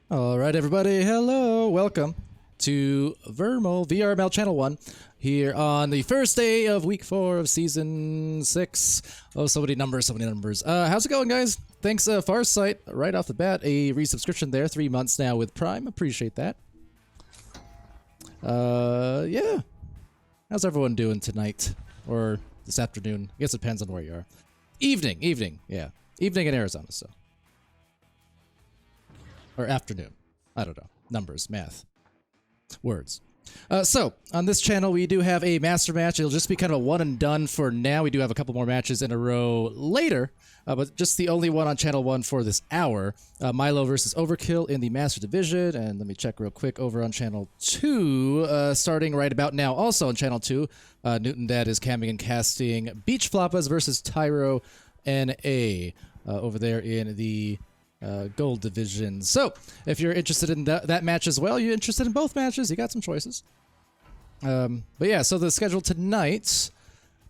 All right, everybody. Hello. Welcome to VRML Channel 1 here on the first day of week 4 of season 6. Oh, so many numbers, so many numbers. How's it going, guys? Thanks, Farsight, right off the bat. A resubscription there, 3 months now with Prime. Appreciate that. Yeah. How's everyone doing tonight? Or this afternoon? I guess it depends on where you are. Evening, yeah. Evening in Arizona, so. Or afternoon. I don't know. Numbers, math, words. So, on this channel, we do have a master match. It'll just be kind of a one and done for now. We do have a couple more matches in a row later, but just the only one on channel 1 for this hour. Milo versus Overkill in the master division. And let me check real quick over on channel 2, starting right about now. Also on channel 2, Newton Dad is camming and casting Beach Floppas versus Tyro NA over there in the gold division. So if you're interested in that match as well, you're interested in both matches, you got some choices. But yeah, so the schedule tonight,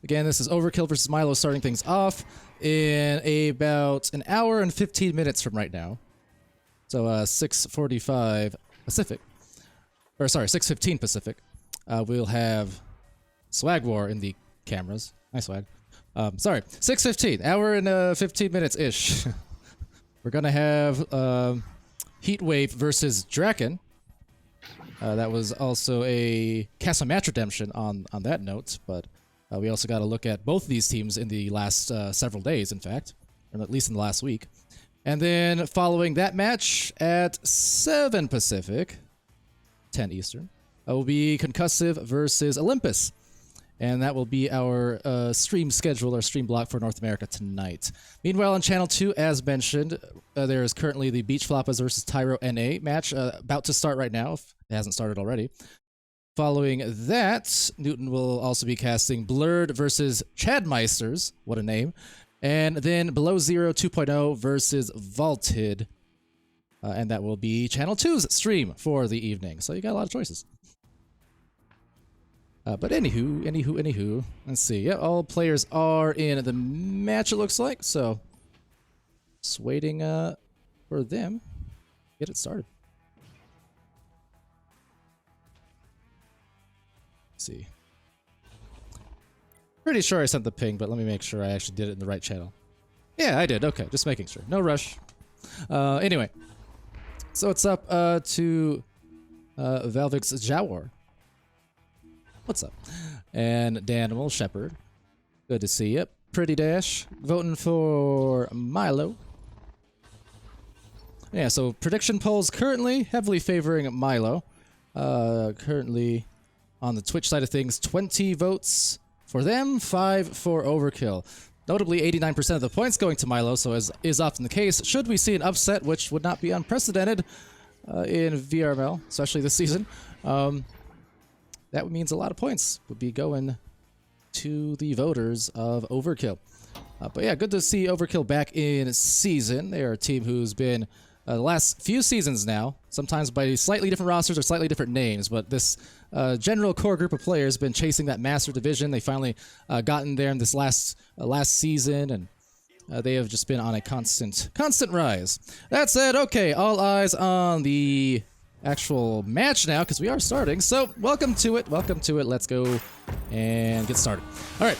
again, this is Overkill versus Milo starting things off in about an hour and 15 minutes from right now. So 6:45 Pacific, or sorry, 6:15 Pacific. We'll have Swag War in the cameras. Nice swag. Sorry, 6:15, hour and 15 minutes-ish. We're gonna have Heatwave versus Draken. That was also a Castle Match Redemption on that note, but we also got to look at both of these teams in the last several days, in fact, or at least in the last week. And then following that match at 7 Pacific, 10 Eastern, will be Concussive versus Olympus. And that will be our stream schedule, our stream block for North America tonight. Meanwhile, on Channel 2, as mentioned, there is currently the Beach Floppas versus Tyro NA match about to start right now, if it hasn't started already. Following that, Newton will also be casting Blurred versus Chadmeisters, what a name, and then Below Zero 2.0 versus Vaulted, and that will be Channel 2's stream for the evening. So you got a lot of choices. But anywho, let's see. Yeah, all players are in the match, it looks like. So, just waiting for them. Get it started. Let's see. Pretty sure I sent the ping, but let me make sure I actually did it in the right channel. Yeah, I did. Okay, just making sure. No rush. Anyway, so it's up to Valvix Jawar. What's up? And Danimal Shepherd. Good to see you. Pretty Dash. Voting for Milo. Yeah, so prediction polls currently heavily favoring Milo. Currently on the Twitch side of things, 20 votes for them, 5 for Overkill. Notably, 89% of the points going to Milo, so as is often the case, should we see an upset, which would not be unprecedented in VRML, especially this season, that means a lot of points would be going to the voters of Overkill. But yeah, good to see Overkill back in season. They are a team who's been the last few seasons now, sometimes by slightly different rosters or slightly different names, but this general core group of players has been chasing that Master Division. They finally gotten there in this last season, and they have just been on a constant rise. That said, okay, all eyes on the actual match now, because we are starting. So welcome to it. Let's go and get started. All right.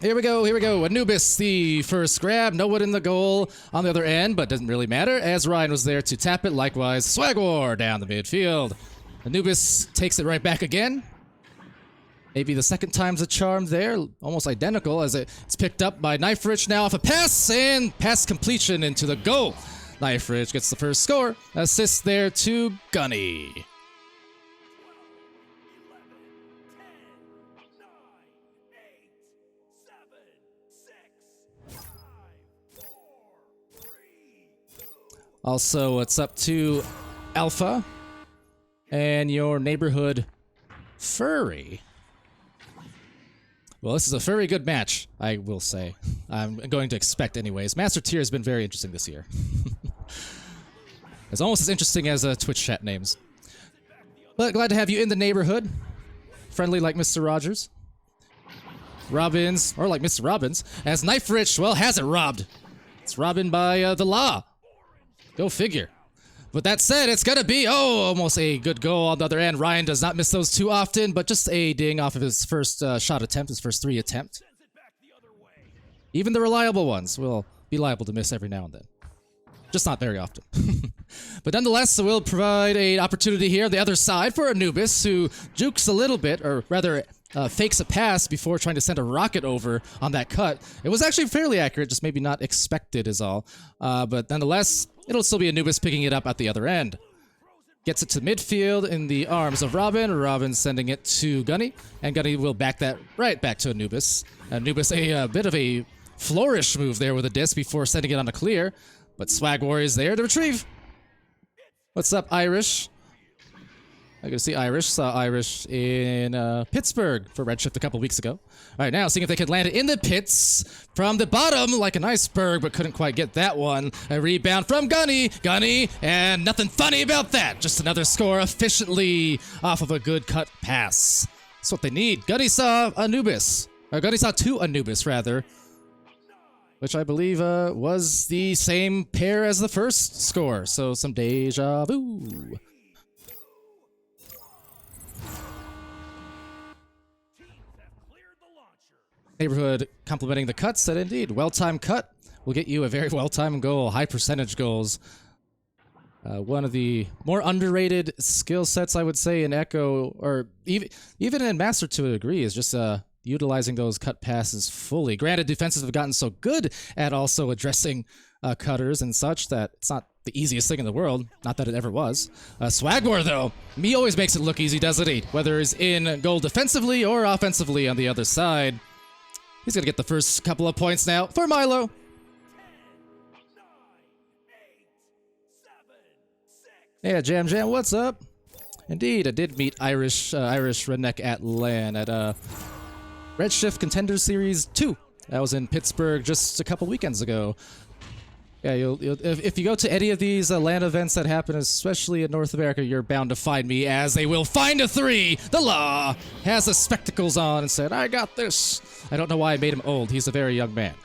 Here we go. Anubis, the first grab. No one in the goal on the other end, but doesn't really matter, as Ryan was there to tap it. Likewise, Swag War down the midfield. Anubis takes it right back again. Maybe the second time's a charm there. Almost identical, as it's picked up by Knife Rich now off a pass, and pass completion into the goal. Knife Rich gets the first score. Assist there to Gunny. Also, it's up to Alpha and your neighborhood Furry. Well, this is a very good match, I will say. I'm going to expect anyways. Master Tier has been very interesting this year. It's almost as interesting as Twitch chat names. But glad to have you in the neighborhood. Friendly like Mr. Rogers. Robbins, or like Mr. Robbins, as Knife Rich, well, has it robbed. It's robbed by the law. Go figure. With that said, it's gonna be, almost a good goal on the other end. Ryan does not miss those too often, but just a ding off of his first shot attempt, his first 3 attempt. Even the reliable ones will be liable to miss every now and then. Just not very often. But nonetheless, we'll provide an opportunity here on the other side for Anubis, who jukes a little bit, or rather fakes a pass before trying to send a rocket over on that cut. It was actually fairly accurate, just maybe not expected is all. But nonetheless, it'll still be Anubis picking it up at the other end. Gets it to midfield in the arms of Robin. Robin sending it to Gunny, and Gunny will back that right back to Anubis. Anubis, a bit of a flourish move there with a disc before sending it on a clear, but Swag Warriors there to retrieve. What's up, Irish? I can see Irish. Saw Irish in Pittsburgh for Redshift a couple weeks ago. All right, now seeing if they could land it in the pits from the bottom like an iceberg, but couldn't quite get that one. A rebound from Gunny, and nothing funny about that. Just another score efficiently off of a good cut pass. That's what they need. Gunny saw Anubis, or Gunny saw 2 Anubis rather, which I believe was the same pair as the first score. So some deja vu. Neighborhood complimenting the cuts, said indeed, well-timed cut will get you a very well-timed goal, high percentage goals. One of the more underrated skill sets, I would say, in Echo, or even in Master to a degree, is just utilizing those cut passes fully. Granted, defenses have gotten so good at also addressing cutters and such that it's not the easiest thing in the world. Not that it ever was. Swagwar, though, he always makes it look easy, doesn't he? Whether he's in goal defensively or offensively on the other side. He's going to get the first couple of points now for Milo. Yeah, Jam Jam, what's up? Indeed, I did meet Irish redneck at LAN at Redshift Contender Series 2. That was in Pittsburgh just a couple weekends ago. Yeah, if you go to any of these LAN events that happen, especially in North America, you're bound to find me, as they will find a 3. The Law has the spectacles on and said, I got this. I don't know why I made him old. He's a very young man.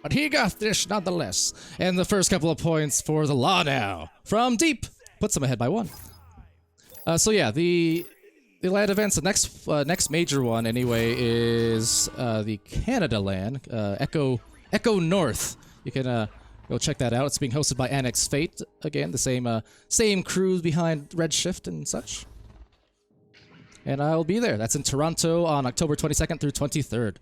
But he got this nonetheless. And the first couple of points for the Law now. From deep. Puts them ahead by 1. So yeah, the LAN events, the next major one anyway is the Canada LAN, Echo North. You can go check that out. It's being hosted by Annex Fate. Again, the same crew behind Redshift and such. And I'll be there. That's in Toronto on October 22nd through 23rd.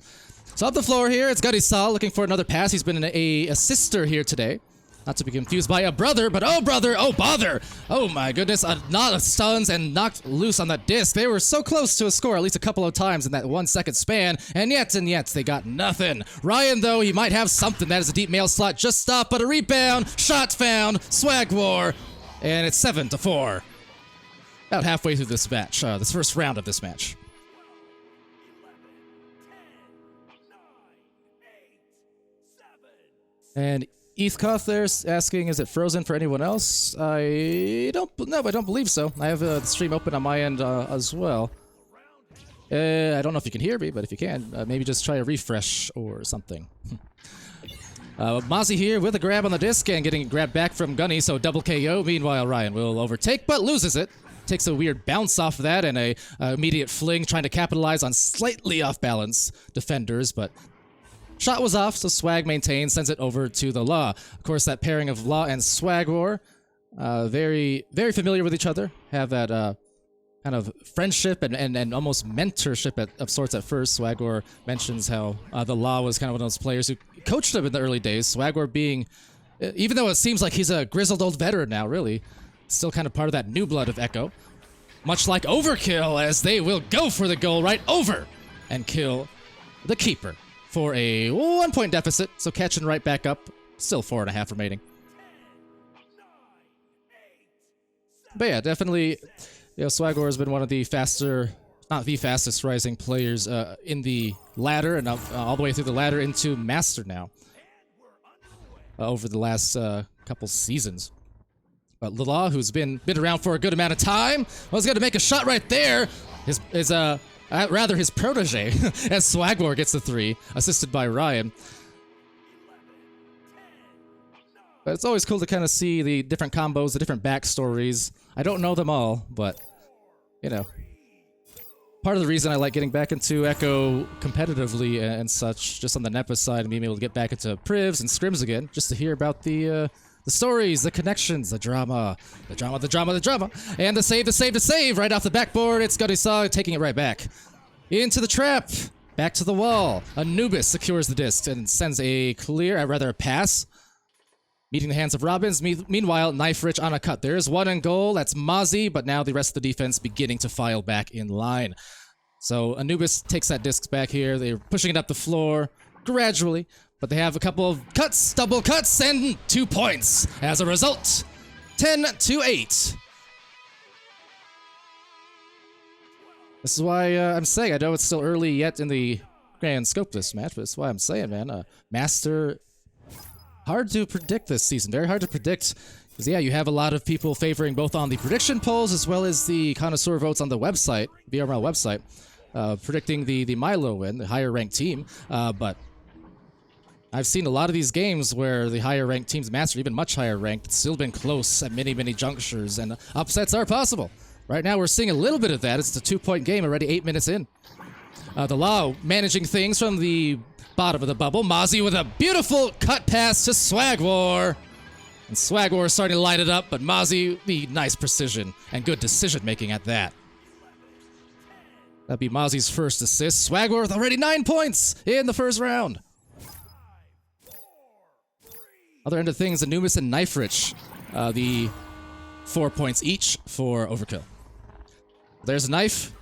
So up the floor here, it's Gutty Sal looking for another pass. He's been a assister here today. Not to be confused by a brother, but oh brother, oh bother! Oh my goodness, a lot of stuns and knocked loose on that disc. They were so close to a score at least a couple of times in that 1 second span, and yet they got nothing. Ryan, though, he might have something. That is a deep mail slot just stopped, but a rebound, shot found, swag war, and it's 7-4. About halfway through this match, this first round of this match. And Eathcoth there's asking, is it frozen for anyone else? I don't believe so. I have the stream open on my end as well. I don't know if you can hear me, but if you can, maybe just try a refresh or something. Mozzie here with a grab on the disc and getting grabbed back from Gunny, so double KO. Meanwhile, Ryan will overtake, but loses it. Takes a weird bounce off of that and a immediate fling, trying to capitalize on slightly off-balance defenders, but shot was off, so Swag maintains, sends it over to the Law. Of course, that pairing of Law and Swag War, very familiar with each other, have that kind of friendship and almost mentorship of sorts at first. Swag War mentions how the Law was kind of one of those players who coached him in the early days. Swag War being, even though it seems like he's a grizzled old veteran now, really, still kind of part of that new blood of Echo. Much like Overkill, as they will go for the goal right over and kill the keeper for a 1-point deficit, so catching right back up. Still 4.5 remaining. But yeah, definitely, Swagor has been one of the not the fastest rising players in the ladder, and all the way through the ladder into Master now. Over the last couple seasons. But Lala, who's been around for a good amount of time, was going to make a shot right there. His protege, as Swagmore gets the 3, assisted by Ryan. But it's always cool to kind of see the different combos, the different backstories. I don't know them all, but, part of the reason I like getting back into Echo competitively and such, just on the NEPA side, and being able to get back into Privs and Scrims again, just to hear about the stories, the connections, the drama, and the save, right off the backboard. It's Gutty taking it right back into the trap, back to the wall. Anubis secures the disc and sends a pass, meeting the hands of Robbins. Meanwhile, Knife Rich on a cut. There's one in goal. That's Mozzie, but now the rest of the defense beginning to file back in line. So Anubis takes that disc back here. They're pushing it up the floor gradually. But they have a couple of cuts, double cuts, and 2 points. As a result, 10-8. This is why I'm saying, I know it's still early yet in the grand scope of this match, but that's why I'm saying, man, Master, hard to predict this season. Very hard to predict. Because, yeah, you have a lot of people favoring both on the prediction polls as well as the connoisseur votes on the website, VRML website, predicting the Milo win, the higher ranked team. But I've seen a lot of these games where the higher ranked teams mastered, even much higher ranked. It's still been close at many junctures, and upsets are possible. Right now we're seeing a little bit of that. It's a 2-point game already 8 minutes in. The Law managing things from the bottom of the bubble. Mozzie with a beautiful cut pass to Swagwar. And Swagwar is starting to light it up, but Mozzie, the nice precision and good decision-making at that. That'd be Mozzie's first assist. Swagwar with already 9 points in the first round. Other end of things, Anubis and Knife Rich. The 4 points each for Overkill. There's a Knife.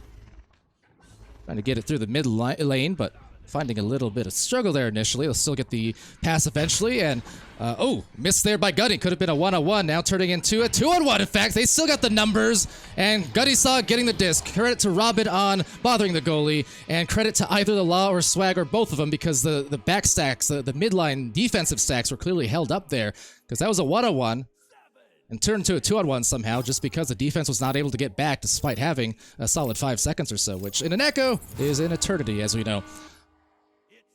Trying to get it through the mid lane, but finding a little bit of struggle there initially. They'll still get the pass eventually, and oh, missed there by Gutty. Could have been a 1-on-1, now turning into a 2-on-1. In fact, they still got the numbers, and Gutty saw getting the disc. Credit to Robin on bothering the goalie, and credit to either the Law or Swag or both of them, because the back stacks, the midline defensive stacks were clearly held up there, because that was a 1-on-1. And turned to a 2-on-1 somehow, just because the defense was not able to get back despite having a solid 5 seconds or so, which in an echo is an eternity, as we know.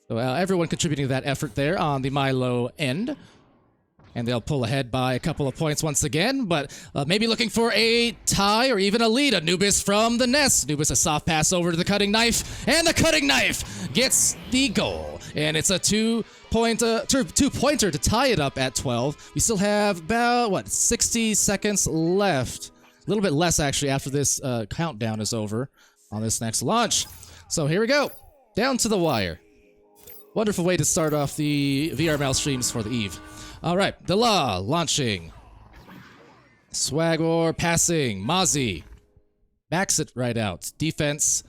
So everyone contributing to that effort there on the Milo end. And they'll pull ahead by a couple of points once again, but maybe looking for a tie or even a lead. Anubis from the nest. Anubis a soft pass over to the Cutting Knife, and the Cutting Knife gets the goal. And it's a two-pointer to tie it up at 12. We still have about, 60 seconds left. A little bit less, actually, after this countdown is over on this next launch. So here we go. Down to the wire. Wonderful way to start off the VRML streams for the eve. All right, the Law launching. Swagor passing. Mozzie backs it right out. Defense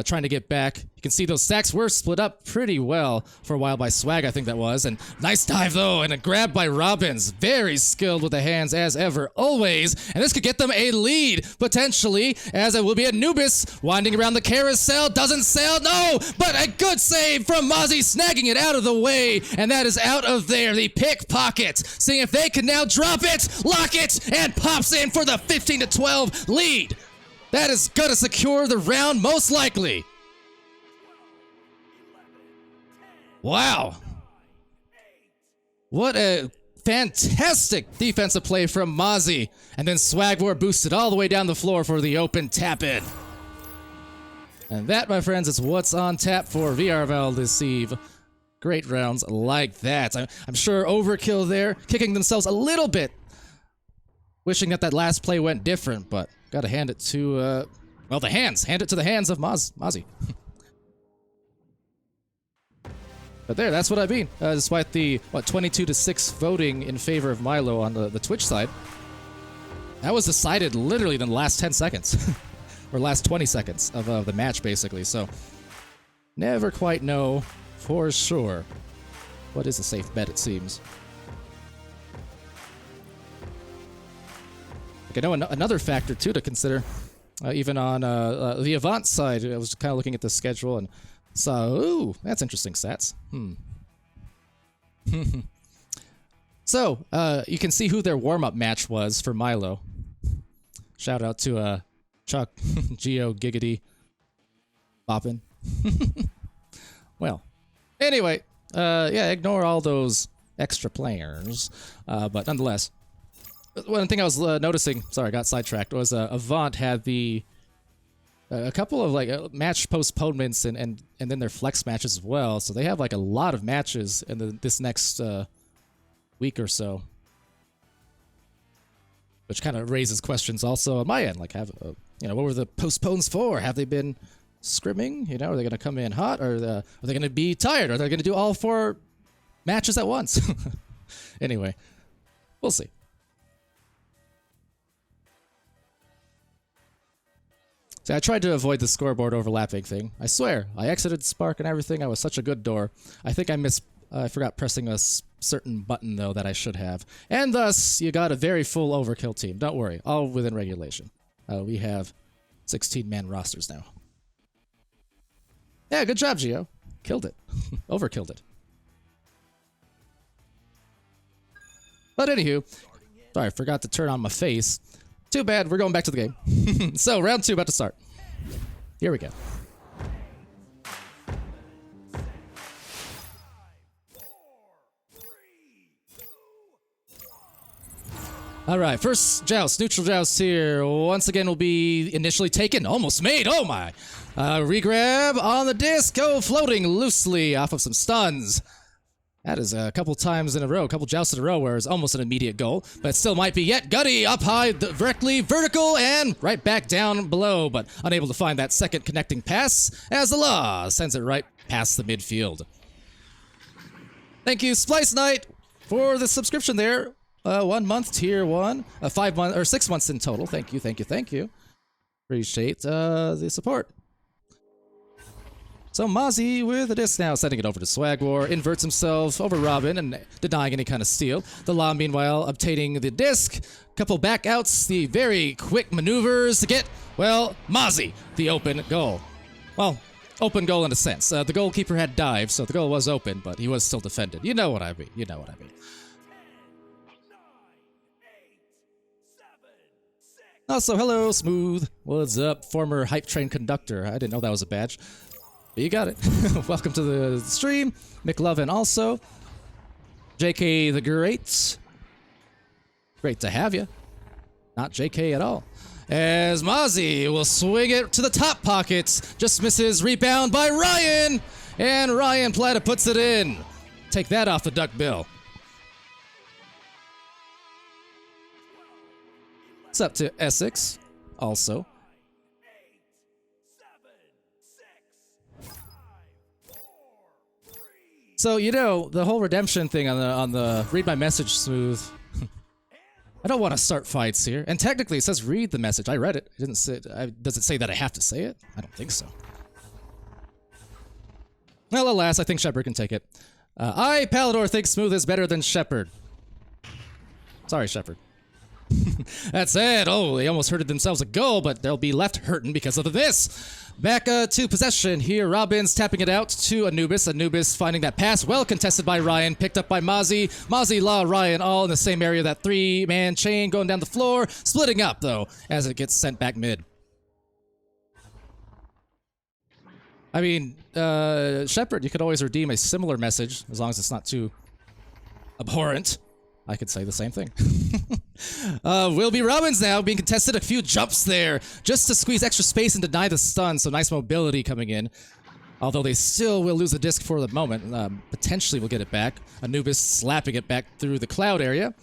trying to get back. You can see those stacks were split up pretty well for a while by Swag, I think that was. And nice dive, though, and a grab by Robbins. Very skilled with the hands, as ever, always. And this could get them a lead, potentially, as it will be Anubis winding around the carousel. Doesn't sail, no! But a good save from Mozzie, snagging it out of the way. And that is out of there. The pickpocket. Seeing if they can now drop it, lock it, and pops in for the 15-12 lead. That is going to secure the round, most likely. Wow. What a fantastic defensive play from Mozzie. And then Swagwar boosted all the way down the floor for the open tap-in. And that, my friends, is what's on tap for VRML this eve. Great rounds like that. I'm sure Overkill there, kicking themselves a little bit. Wishing that last play went different, but gotta hand it to, well, the hands. Hand it to the hands of Mozzie. But there, that's what I mean. Despite the, 22-6 voting in favor of Milo on the Twitch side, that was decided literally in the last 10 seconds. Or last 20 seconds of the match, basically. So, never quite know for sure what is a safe bet, it seems. I know another factor, too, to consider, even on the Avant side. I was kind of looking at the schedule and saw, ooh, that's interesting stats. So, you can see who their warm-up match was for Milo. Shout out to Chuck, Geo, Giggity, Boppin. Well, anyway, yeah, ignore all those extra players, but nonetheless. One thing I was noticing, sorry, I got sidetracked, was Avant had a couple of match postponements and then their flex matches as well. So they have a lot of matches in this next week or so, which kind of raises questions also on my end. What were the postpones for? Have they been scrimming? Are they going to come in hot, or are they going to be tired? Are they going to do all 4 matches at once? Anyway, we'll see. See, I tried to avoid the scoreboard overlapping thing. I swear, I exited Spark and everything. I was such a good door. I think I forgot pressing a certain button, though, that I should have. And thus, you got a very full Overkill team. Don't worry, all within regulation. We have 16-man rosters now. Yeah, good job, Gio. Killed it. Overkilled it. But anywho, sorry, I forgot to turn on my face. Too bad, we're going back to the game. So, round 2 about to start. Here we go. All right, first joust, neutral joust here. Once again will be initially taken, almost made, oh my. Regrab on the disc, floating loosely off of some stuns. That is a couple times in a row, a couple jousts in a row where it's almost an immediate goal, but still might be yet. Gutty up high, directly vertical, and right back down below, but unable to find that second connecting pass as the law sends it right past the midfield. Thank you, Splice Knight, for the subscription there. 1 month, tier 1, 5 months, or 6 months in total. Thank you, thank you, thank you. Appreciate the support. So Mozzie with the disc now, sending it over to Swagwar, inverts himself over Robin and denying any kind of steal. The Law, meanwhile, obtaining the disc. Couple back outs, the very quick maneuvers to get, well, Mozzie, the open goal. Well, open goal in a sense. The goalkeeper had dived, so the goal was open, but he was still defended. You know what I mean, you know what I mean. Also, hello, Smooth. What's up, former hype train conductor? I didn't know that was a badge. But you got it. Welcome to the stream. McLovin also. JK the Great. Great to have you. Not JK at all. As Mozzie will swing it to the top pockets. Just misses, rebound by Ryan. And Ryan Plata puts it in. Take that off the duck bill. It's up to Essex, also. So, you know, the whole redemption thing on the read my message, Smooth. I don't want to start fights here. And technically it says read the message. I read it. It didn't say, does it say that I have to say it? I don't think so. Well, alas, I think Shepard can take it. I, Palidore, think Smooth is better than Shepard. Sorry, Shepard. That said, oh, they almost hurted themselves a goal, but they'll be left hurting because of this. Back to possession here. Robbins tapping it out to Anubis. Anubis finding that pass, well contested by Ryan, picked up by Mozzie. Mozzie, Law, Ryan, all in the same area. That three-man chain going down the floor, splitting up though as it gets sent back mid. I mean, Shepard, you could always redeem a similar message as long as it's not too abhorrent. I could say the same thing. Will be Robbins now being contested. A few jumps there just to squeeze extra space and deny the stun. So nice mobility coming in. Although they still will lose the disc for the moment. Potentially will get it back. Anubis slapping it back through the cloud area.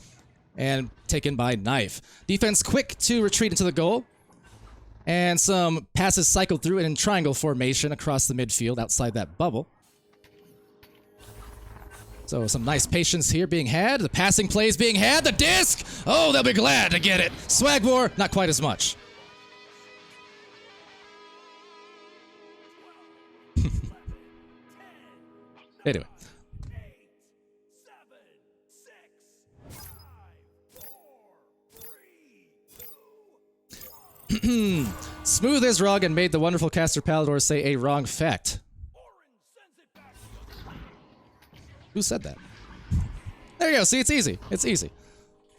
And taken by Knife. Defense quick to retreat into the goal. And some passes cycled through in triangle formation across the midfield outside that bubble. So some nice patience here being had. The passing plays being had. The disc! Oh, they'll be glad to get it. Swagwar, not quite as much. Anyway. Smooth as rug and made the wonderful caster Palidore say a wrong fact. Who said that? There you go. See, it's easy. It's easy.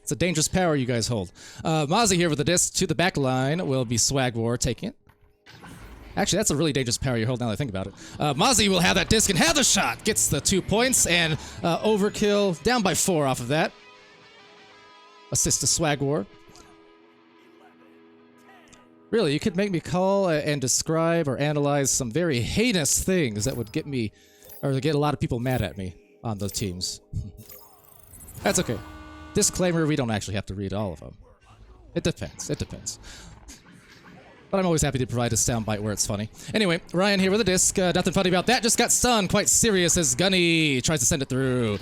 It's a dangerous power you guys hold. Mozzie here with the disc to the back line will be Swagwar taking it. Actually, that's a really dangerous power you hold now that I think about it. Mozzie will have that disc and have the shot. Gets the 2 points and Overkill down by 4 off of that. Assist to Swagwar. Really, you could make me call and describe or analyze some very heinous things that would get me, or get a lot of people mad at me on those teams. That's okay. Disclaimer, we don't actually have to read all of them. It depends. It depends. But I'm always happy to provide a soundbite where it's funny. Anyway, Ryan here with a disc. Nothing funny about that. Just got stunned. Quite serious as Gunny tries to send it through.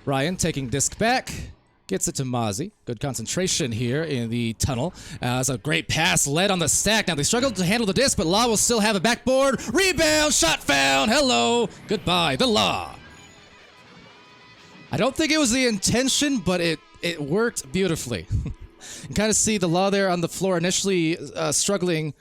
Ryan taking disc back. Gets it to Mozzie. Good concentration here in the tunnel. It's a great pass led on the stack. Now they struggled to handle the disc, but Law will still have a backboard. Rebound, shot found. Hello. Goodbye, the Law. I don't think it was the intention, but it worked beautifully. You can kind of see the Law there on the floor initially struggling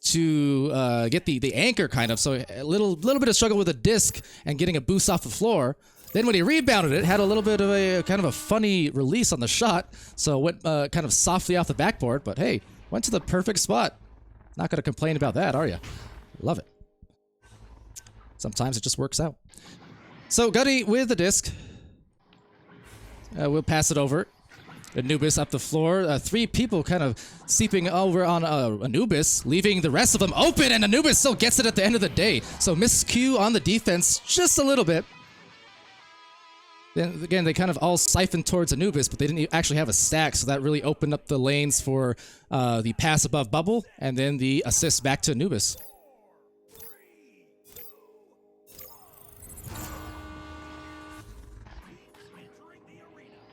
to get the anchor kind of. So a little bit of struggle with the disc and getting a boost off the floor. Then when he rebounded it, had a little bit of a kind of a funny release on the shot, so went kind of softly off the backboard, but hey, went to the perfect spot. Not gonna complain about that, are you? Love it. Sometimes it just works out. So Gutty with the disc. We'll pass it over. Anubis up the floor. 3 people kind of seeping over on Anubis, leaving the rest of them open, and Anubis still gets it at the end of the day. So miscue on the defense just a little bit. Then again, they kind of all siphoned towards Anubis, but they didn't actually have a stack, so that really opened up the lanes for the pass above bubble, and then the assist back to Anubis.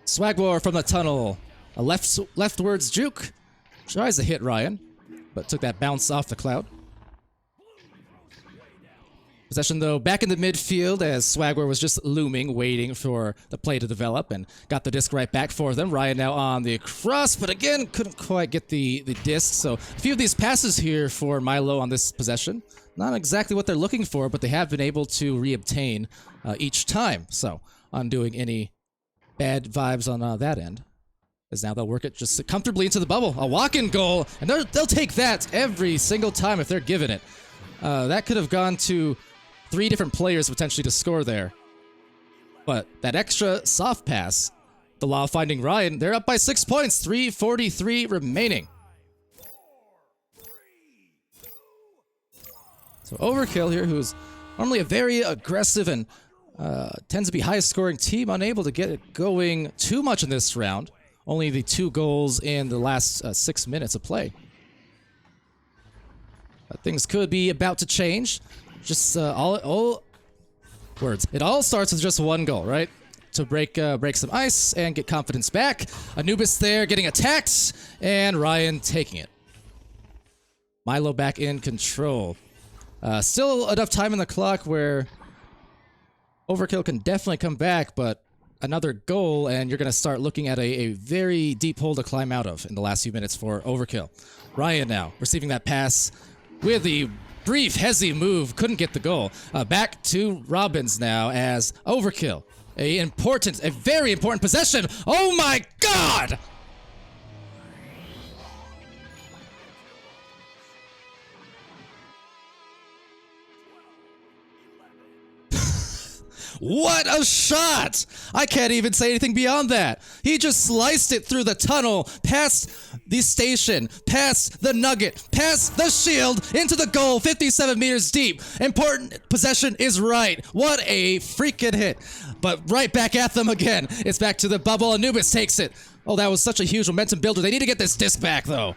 Swagwar from the tunnel. A leftwards juke. Tries to hit Ryan, but took that bounce off the cloud. Possession, though, back in the midfield as Swagwar was just looming, waiting for the play to develop, and got the disc right back for them. Ryan now on the cross, but again, couldn't quite get the disc. So a few of these passes here for Milo on this possession. Not exactly what they're looking for, but they have been able to reobtain each time. So, undoing any bad vibes on that end. As now they'll work it just comfortably into the bubble. A walk-in goal, and they'll take that every single time if they're given it. That could have gone to 3 different players potentially to score there. But that extra soft pass, the Law finding Ryan, they're up by 6 points, 3:43 remaining. So Overkill here, who's normally a very aggressive and tends to be highest scoring team, unable to get it going too much in this round. Only the 2 goals in the last 6 minutes of play. But things could be about to change. Just all words. It all starts with just 1 goal, right? To break some ice and get confidence back. Anubis there getting attacked, and Ryan taking it. Milo back in control. Still enough time in the clock where Overkill can definitely come back, but another goal, and you're going to start looking at a very deep hole to climb out of in the last few minutes for Overkill. Ryan now receiving that pass with the brief hezzy move, couldn't get the goal. Back to Robbins now as Overkill. A very important possession. Oh my god! What a shot! I can't even say anything beyond that. He just sliced it through the tunnel, past the station, past the nugget, past the shield, into the goal, 57 meters deep. Important possession is right. What a freaking hit. But right back at them again. It's back to the bubble. Anubis takes it. Oh, that was such a huge momentum builder. They need to get this disc back, though.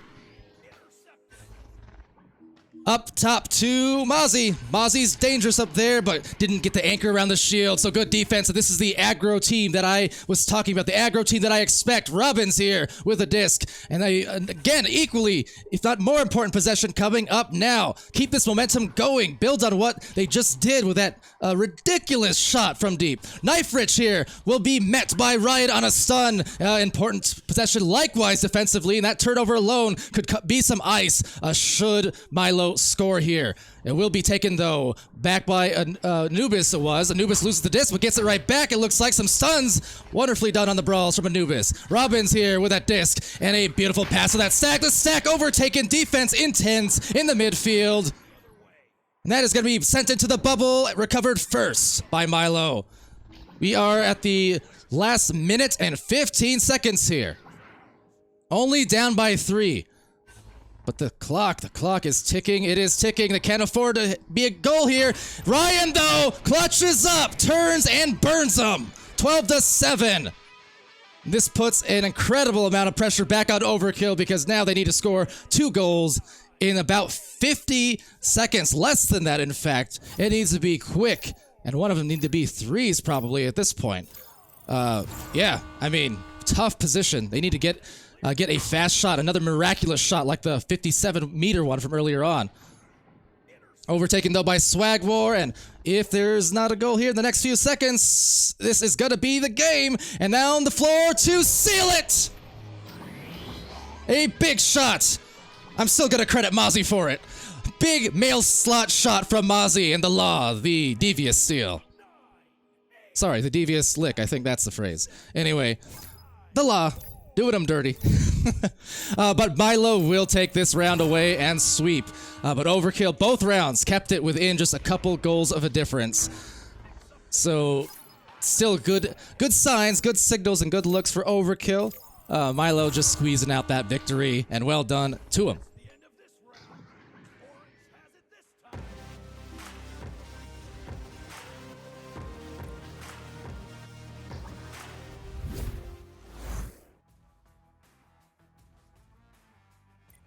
Up top to Mozzie. Mozzie's dangerous up there, but didn't get the anchor around the shield, so good defense. So this is the aggro team that I was talking about, the aggro team that I expect. Robbins here with a disc. And again, equally, if not more important possession coming up now. Keep this momentum going. Build on what they just did with that ridiculous shot from deep. Knife Rich here will be met by Riot on a stun. Important possession likewise defensively, and that turnover alone could be some ice should Milo score here. It will be taken, though, back by Anubis. Anubis loses the disc, but gets it right back. It looks like some stuns. Wonderfully done on the brawls from Anubis. Robbins here with that disc, and a beautiful pass to that stack. The stack overtaken, defense intense in the midfield. And that is going to be sent into the bubble, recovered first by Milo. We are at the last minute and 15 seconds here. Only down by 3. But the clock is ticking. It is ticking. They can't afford to be a goal here. Ryan, though, clutches up, turns and burns them. 12-7. This puts an incredible amount of pressure back on Overkill because now they need to score 2 goals in about 50 seconds. Less than that, in fact. It needs to be quick. And one of them need to be 3s probably at this point. Yeah, I mean, tough position. They need to get a fast shot, another miraculous shot like the 57-meter one from earlier on. Overtaken, though, by Swagwar, and if there's not a goal here in the next few seconds, this is going to be the game. And now on the floor to seal it! A big shot. I'm still going to credit Mozzie for it. Big mail slot shot from Mozzie and the Law, the devious steal. Sorry, the devious lick, I think that's the phrase. Anyway, the Law. Doing them dirty. But Milo will take this round away and sweep. But Overkill, both rounds, kept it within just a couple goals of a difference. So, still good signs, good signals, and good looks for Overkill. Milo just squeezing out that victory, and well done to him.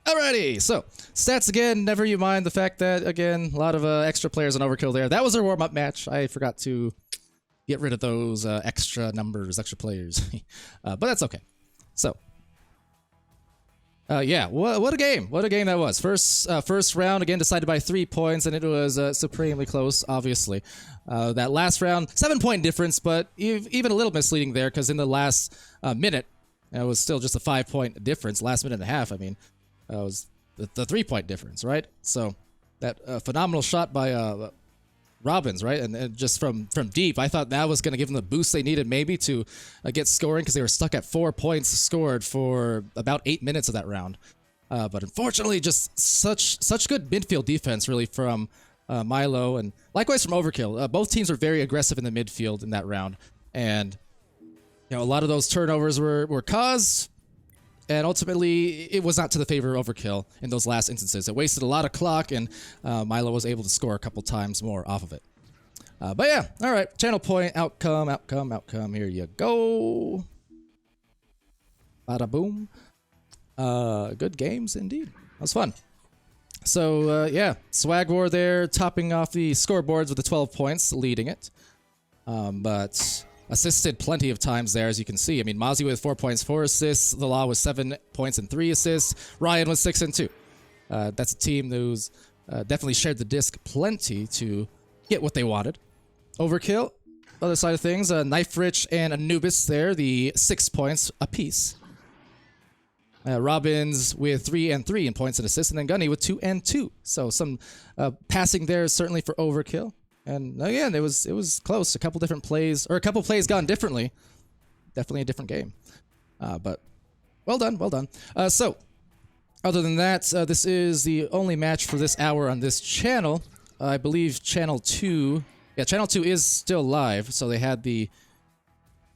Alrighty, so stats again. Never you mind the fact that, again, a lot of extra players on Overkill there. That was their warm-up match. I forgot to get rid of those extra numbers, extra players. But that's okay. So, yeah, what a game. What a game that was. First round, again, decided by 3 points, and it was supremely close, obviously. That last round, 7-point difference, but even a little misleading there, because in the last minute, it was still just a 5-point difference. Last minute and a half, I mean. Was the 3-point difference, right? So that phenomenal shot by Robbins, right? And just from deep, I thought that was going to give them the boost they needed maybe to get scoring, because they were stuck at 4 points scored for about 8 minutes of that round. But unfortunately, just such good midfield defense really from Milo, and likewise from Overkill. Both teams were very aggressive in the midfield in that round, and a lot of those turnovers were caused. And ultimately, it was not to the favor of Overkill in those last instances. It wasted a lot of clock, and Milo was able to score a couple times more off of it. But yeah, all right. Channel point, outcome. Here you go. Bada boom. Good games indeed. That was fun. So yeah, Swag War there, topping off the scoreboards with the 12 points, leading it. But assisted plenty of times there, as you can see. I mean, Mozzie with 4 points, 4 assists. The Law with 7 points and 3 assists. Ryan with 6 and 2. That's a team who's definitely shared the disc plenty to get what they wanted. Overkill, other side of things, Knife Rich and Anubis there, the 6 points apiece. Robbins with 3 and 3 in points and assists, and then Gunny with 2 and 2. So some passing there certainly for Overkill. And again, it was close. A couple different plays, or a couple plays gone differently. Definitely a different game. But well done, well done. So, other than that, this is the only match for this hour on this channel. I believe Channel 2... Yeah, Channel 2 is still live, so they had the...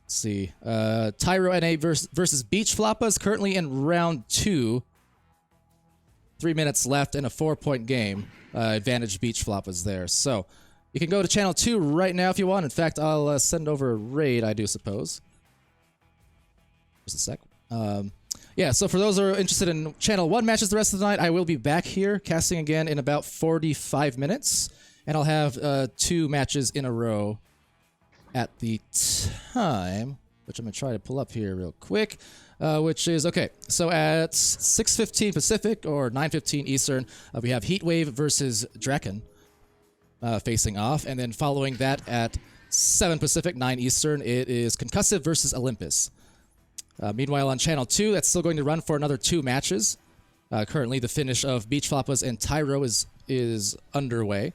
Let's see. Tyro NA versus Beach Floppas, currently in round 2. 3 minutes left in a 4-point game. Advantage Beach Floppas there. So... You can go to Channel 2 right now if you want. In fact, I'll send over a raid, I do suppose. Just a sec. Yeah, so for those who are interested in Channel 1 matches the rest of the night, I will be back here casting again in about 45 minutes. And I'll have 2 matches in a row at the time, which I'm going to try to pull up here real quick, which is, okay, so at 6:15 Pacific or 9:15 Eastern, we have Heatwave versus Draken. Facing off, and then following that at 7 Pacific, 9 Eastern, it is Concussive versus Olympus. Meanwhile, on Channel 2, that's still going to run for another 2 matches. Currently, the finish of Beach Floppas and Tyro is underway.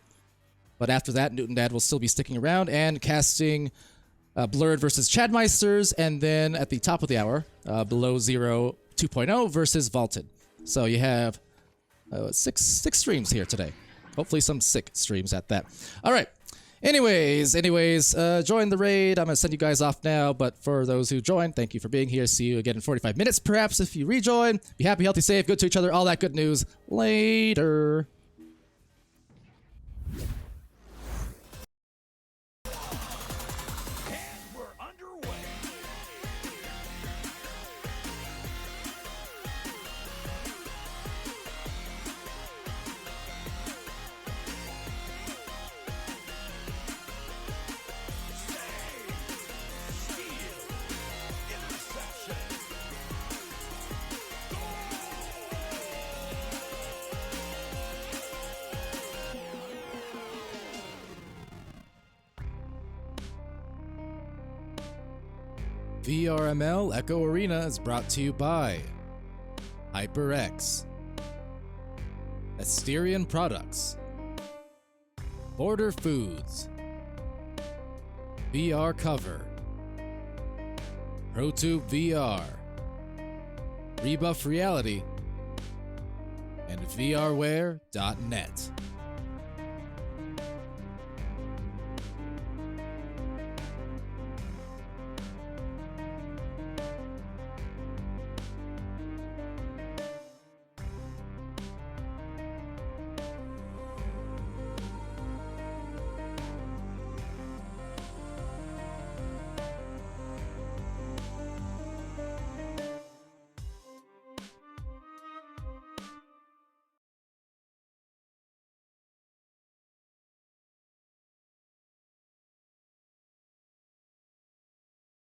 But after that, Newton Dad will still be sticking around and casting Blurred versus Chadmeisters, and then at the top of the hour, Below Zero 2.0 versus Vaulted. So you have 6 streams here today. Hopefully some sick streams at that. All right. Anyways, join the raid. I'm going to send you guys off now, but for those who joined, thank you for being here. See you again in 45 minutes, perhaps, if you rejoin. Be happy, healthy, safe, good to each other, all that good news. Later. VRML Echo Arena is brought to you by HyperX, Asterion Products, Border Foods, VR Cover, ProTube VR, Rebuff Reality, and VRware.net.